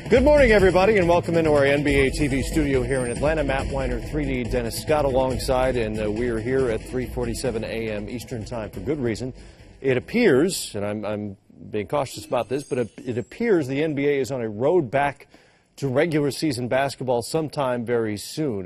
Good morning, everybody, and welcome into our NBA TV studio here in Atlanta. Matt Weiner, 3D, Dennis Scott alongside, and we are here at 3:47 a.m. Eastern Time for good reason. It appears, and I'm being cautious about this, but it appears the NBA is on a road back to regular season basketball sometime very soon.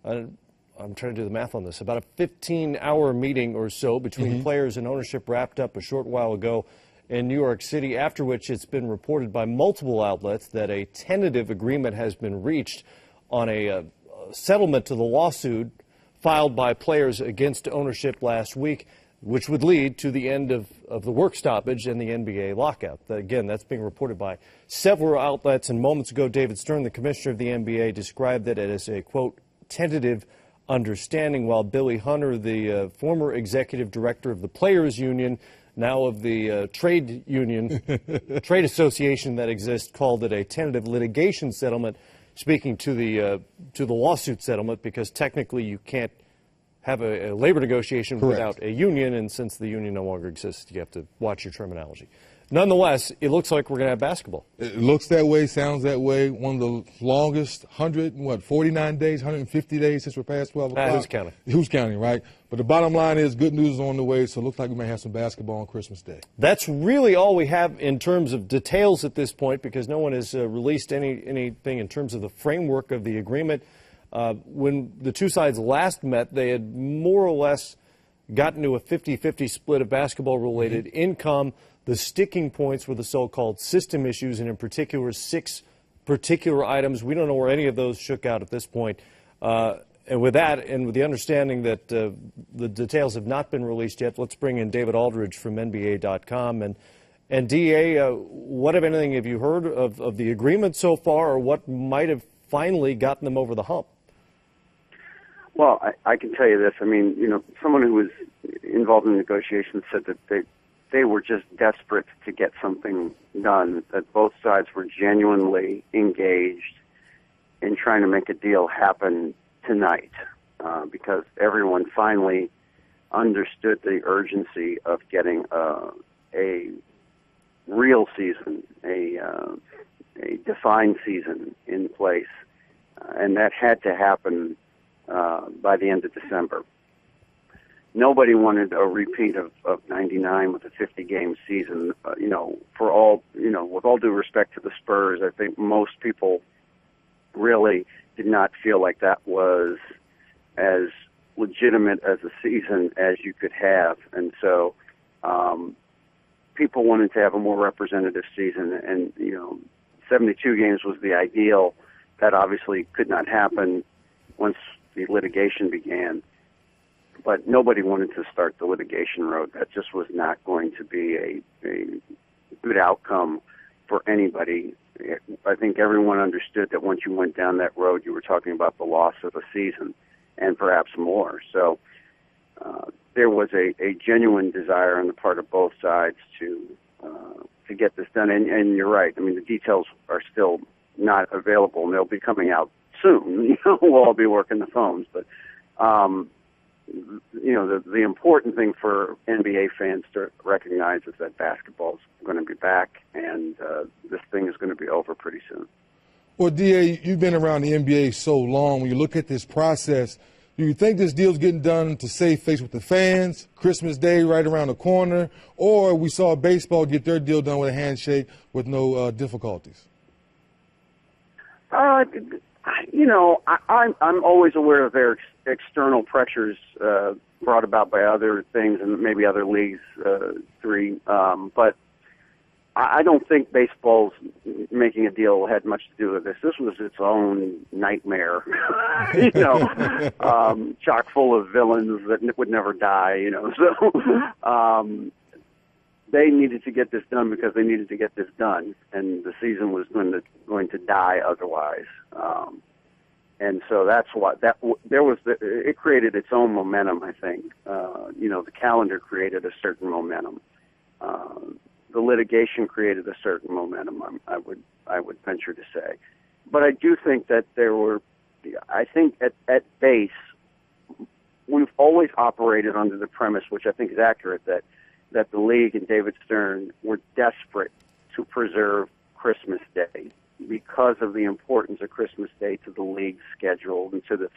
I'm trying to do the math on this. About a 15-hour meeting or so between players and ownership wrapped up a short while ago in New York City, after which it's been reported by multiple outlets that a tentative agreement has been reached on a settlement to the lawsuit filed by players against ownership last week, which would lead to the end of the work stoppage and the NBA lockout. Again, that's being reported by several outlets, and moments ago, David Stern, the commissioner of the NBA, described it as a, quote, tentative understanding, while Billy Hunter, the former executive director of the Players Union, now of the trade union, trade association that exists, called it a tentative litigation settlement, speaking to the lawsuit settlement, because technically you can't have a labor negotiation without a union, and since the union no longer exists, you have to watch your terminology. Nonetheless, it looks like we're going to have basketball. It looks that way, sounds that way. One of the longest, 49 days, 150 days since we're past 12 o'clock. Who's counting? Who's counting, right? But the bottom line is good news is on the way, so it looks like we may have some basketball on Christmas Day. That's really all we have in terms of details at this point, because no one has released anything in terms of the framework of the agreement. When the two sides last met, they had more or less gotten to a 50-50 split of basketball-related income. The sticking points were the so-called system issues, and in particular, 6 particular items. We don't know where any of those shook out at this point. And with that, and with the understanding that the details have not been released yet, let's bring in David Aldridge from NBA.com. And DA, what, if anything, have you heard of the agreement so far, or what might have finally gotten them over the hump? Well, I can tell you this. I mean, someone who was involved in negotiations said that they were just desperate to get something done, that both sides were genuinely engaged in trying to make a deal happen tonight, because everyone finally understood the urgency of getting a real season, a defined season in place, and that had to happen by the end of December. Nobody wanted a repeat of 99 with a 50-game season. For all, with all due respect to the Spurs, I think most people really did not feel like that was as legitimate as a season as you could have. And so people wanted to have a more representative season, and 72 games was the ideal. That obviously could not happen once the litigation began. But nobody wanted to start the litigation road. That just was not going to be a good outcome for anybody. I think everyone understood that once you went down that road, you were talking about the loss of a season and perhaps more. So there was a genuine desire on the part of both sides to get this done. And you're right. I mean, the details are still not available, and they'll be coming out soon. We'll all be working the phones. But the important thing for NBA fans to recognize is that basketball is going to be back, and this thing is going to be over pretty soon. Well, D.A., you've been around the NBA so long. When you look at this process, do you think this deal's getting done to save face with the fans, Christmas Day right around the corner, or we saw baseball get their deal done with a handshake with no difficulties? I'm always aware of their external pressures brought about by other things and maybe other leagues, but I don't think baseball's making a deal had much to do with this. This was its own nightmare, chock full of villains that would never die, So they needed to get this done because they needed to get this done, and the season was going to die otherwise. And so that's what it created its own momentum, I think. The calendar created a certain momentum. The litigation created a certain momentum, I would venture to say. But I do think that at base, we've always operated under the premise, which I think is accurate, that the league and David Stern were desperate to preserve Christmas Day. because of the importance of Christmas Day to the league's schedule and to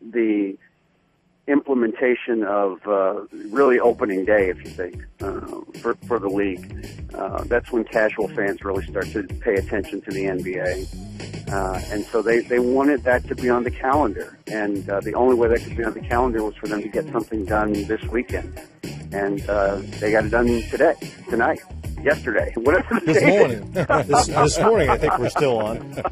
the implementation of really opening day, if you think, for the league. That's when casual fans really start to pay attention to the NBA. And so they wanted that to be on the calendar. And the only way that could be on the calendar was for them to get something done this weekend. And they got it done tonight, yesterday, whatever the This day morning. this morning, I think we're still on.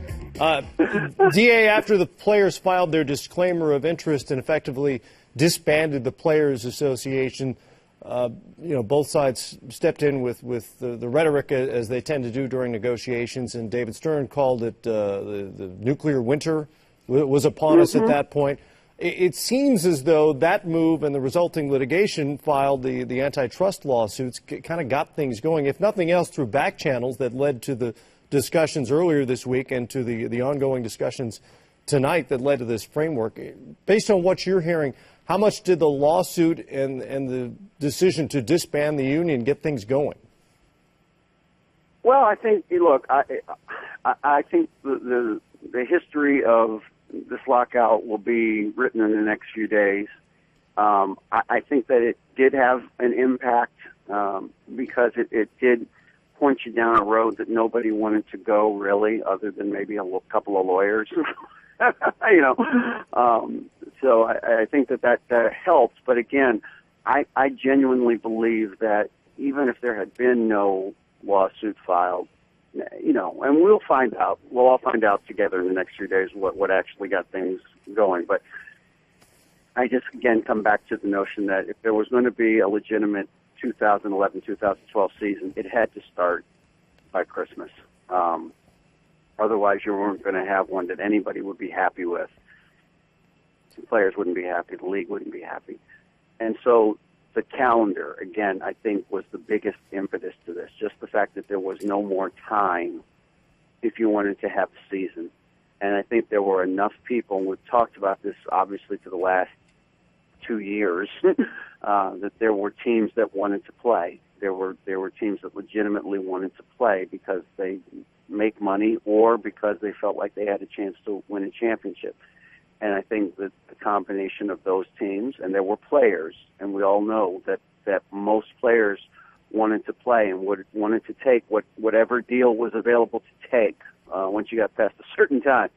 DA, after the players filed their disclaimer of interest and effectively disbanded the Players Association, both sides stepped in with the rhetoric as they tend to do during negotiations, and David Stern called it the nuclear winter was upon us at that point. It seems as though that move and the resulting litigation filed the antitrust lawsuits kind of got things going, if nothing else, through back channels that led to the discussions earlier this week and to the ongoing discussions tonight that led to this framework. Based on what you're hearing, how much did the lawsuit and the decision to disband the union get things going? Well, I think, look, I think the history of this lockout will be written in the next few days. I think that it did have an impact because it did point you down a road that nobody wanted to go, really, other than maybe a couple of lawyers. So I think that helped. But again, I genuinely believe that even if there had been no lawsuit filed, and we'll find out. We'll all find out together in the next few days what actually got things going. But I just, again, come back to the notion that if there was going to be a legitimate 2011-2012 season, it had to start by Christmas. Otherwise, you weren't going to have one that anybody would be happy with. The players wouldn't be happy. The league wouldn't be happy. And so the calendar, again, I think was the biggest impetus to this. Just the fact that there was no more time if you wanted to have a season. And I think there were enough people, and we've talked about this obviously for the last 2 years, that there were teams that wanted to play. There were teams that legitimately wanted to play because they make money or because they felt like they had a chance to win a championship. And I think that the combination of those teams, and there were players, and we all know that most players wanted to play and wanted to take whatever deal was available to take once you got past a certain time.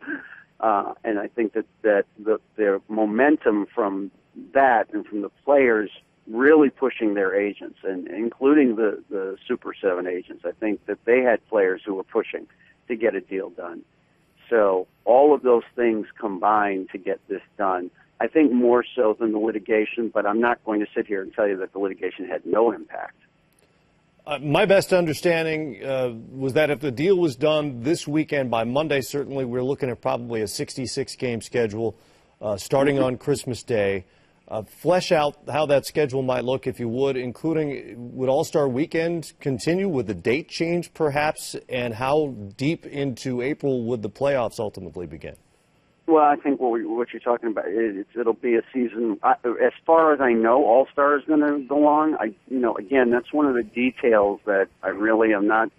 And I think that the momentum from that and from the players really pushing their agents, and including the Super 7 agents, I think that they had players who were pushing to get a deal done. So all of those things combined to get this done, I think more so than the litigation, but I'm not going to sit here and tell you that the litigation had no impact. My best understanding was that if the deal was done this weekend by Monday, certainly we're looking at probably a 66-game schedule starting on Christmas Day. Flesh out how that schedule might look, if you would, including would All-Star Weekend continue? Would the date change, perhaps? And how deep into April would the playoffs ultimately begin? Well, I think what you're talking about, it'll be a season. As far as I know, All-Star is going to go on. Again, that's one of the details that I really am not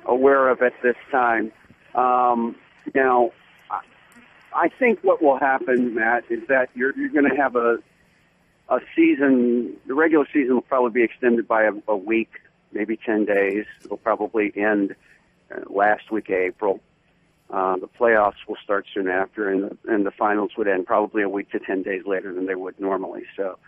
aware of at this time. Now, I think what will happen, Matt, is that you're going to have a season. The regular season will probably be extended by a week, maybe 10 days. It'll probably end last week of April. The playoffs will start soon after, and the finals would end probably a week to 10 days later than they would normally. So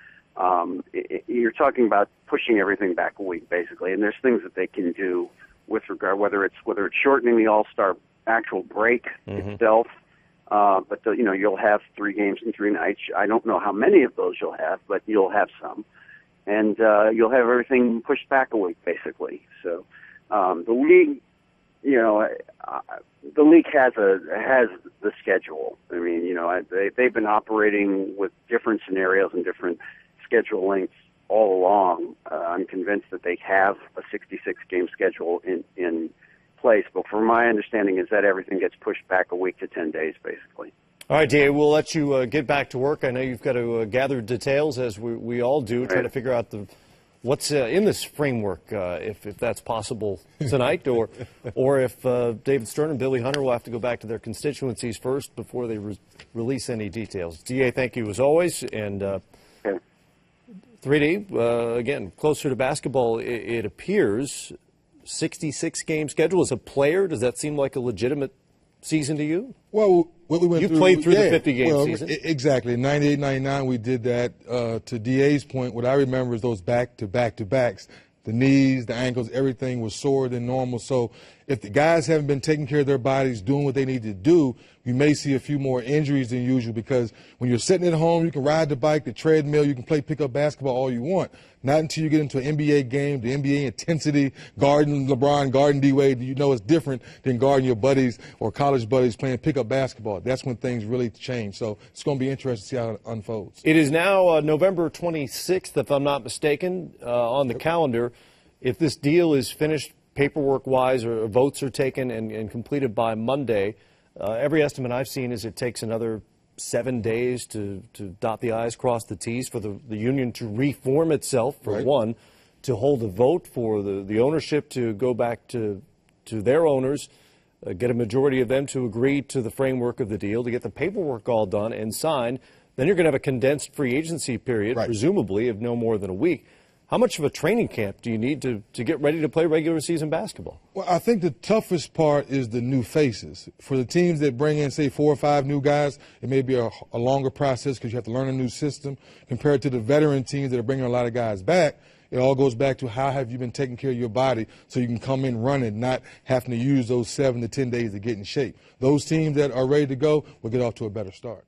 you're talking about pushing everything back a week, basically. And there's things that they can do with regard, whether it's shortening the All-Star actual break itself. But you'll have 3 games in 3 nights. I don't know how many of those you'll have, but you'll have some, and you'll have everything pushed back a week, basically. So the league, the league has the schedule. I mean, they've been operating with different scenarios and different schedule lengths all along. I'm convinced that they have a 66-game schedule in place, but from my understanding is that everything gets pushed back a week to 10 days, basically. All right, Dave, we'll let you get back to work. I know you've got to gather details, as we all do, try to figure out the what's in this framework, if that's possible tonight, or if David Stern and Billy Hunter will have to go back to their constituencies first before they release any details. DA, thank you as always, and 3D, again, closer to basketball, it appears 66 game schedule. As a player, does that seem like a legitimate season to you? Well, what we went through, played through the 50-game season. Exactly. In 98, 99, we did that. To DA's point, what I remember is those back-to-back-to-backs. The knees, the ankles, everything was sore than normal. So if the guys haven't been taking care of their bodies, doing what they need to do, we may see a few more injuries than usual, because when you're sitting at home, you can ride the bike, the treadmill, you can play pickup basketball all you want. Not until you get into an NBA game, the NBA intensity, guarding LeBron, guarding D-Wade, you know it's different than guarding your buddies or college buddies playing pickup basketball. That's when things really change. So it's going to be interesting to see how it unfolds. It is now November 26th, if I'm not mistaken, on the calendar. If this deal is finished paperwork-wise, or votes are taken and completed by Monday, every estimate I've seen is it takes another 7 days to dot the I's, cross the T's, for the union to reform itself, for one, to hold a vote for the ownership to go back to their owners, get a majority of them to agree to the framework of the deal, to get the paperwork all done and signed. Then you're going to have a condensed free agency period, presumably, of no more than a week. How much of a training camp do you need to get ready to play regular season basketball? Well, I think the toughest part is the new faces. For the teams that bring in, say, 4 or 5 new guys, it may be a longer process because you have to learn a new system. Compared to the veteran teams that are bringing a lot of guys back, it all goes back to how have you been taking care of your body so you can come in running, not having to use those 7 to 10 days to get in shape. Those teams that are ready to go will get off to a better start.